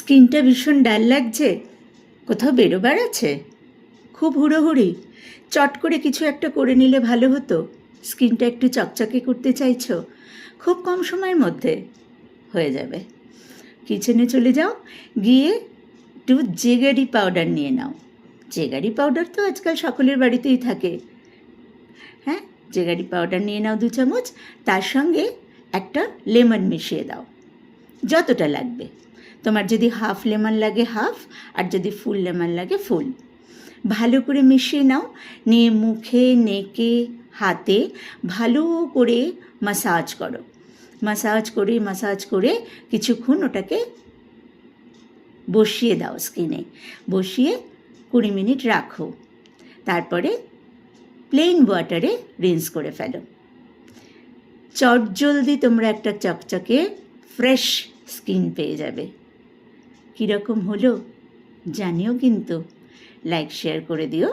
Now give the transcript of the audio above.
স্কিনটা ভীষণ ডাল লাগছে, কোথাও বেরোবার আছে, খুব হুড়োহুড়ি, চট করে কিছু একটা করে নিলে ভালো হতো, স্কিনটা একটু চকচকে করতে চাইছো, খুব কম সময়ের মধ্যে হয়ে যাবে। কিচেনে চলে যাও, গিয়ে একটু জেগারি পাউডার নিয়ে নাও। জেগারি পাউডার তো আজকাল সকলের বাড়িতেই থাকে। হ্যাঁ, জেগারি পাউডার নিয়ে নাও 2 চামচ, তার সঙ্গে একটা লেমন মিশিয়ে দাও, যতটা লাগবে। তোমার যদি হাফ লেমন লাগে হাফ, আর যদি ফুল লেমন লাগে ফুল। ভালো করে মিশিয়ে নাও, নিয়ে মুখে, নেকে, হাতে ভালো করে মাসাজ করো। মাসাজ করে কিছুক্ষণ ওটাকে বসিয়ে দাও স্কিনে, বসিয়ে 20 মিনিট রাখো। তারপরে প্লেন ওয়াটারে রিন্স করে ফেলো। চটজলদি তোমরা একটা চকচকে ফ্রেশ স্কিন পেয়ে যাবে। কীরকম হলো জানিও কিন্তু, লাইক শেয়ার করে দিও।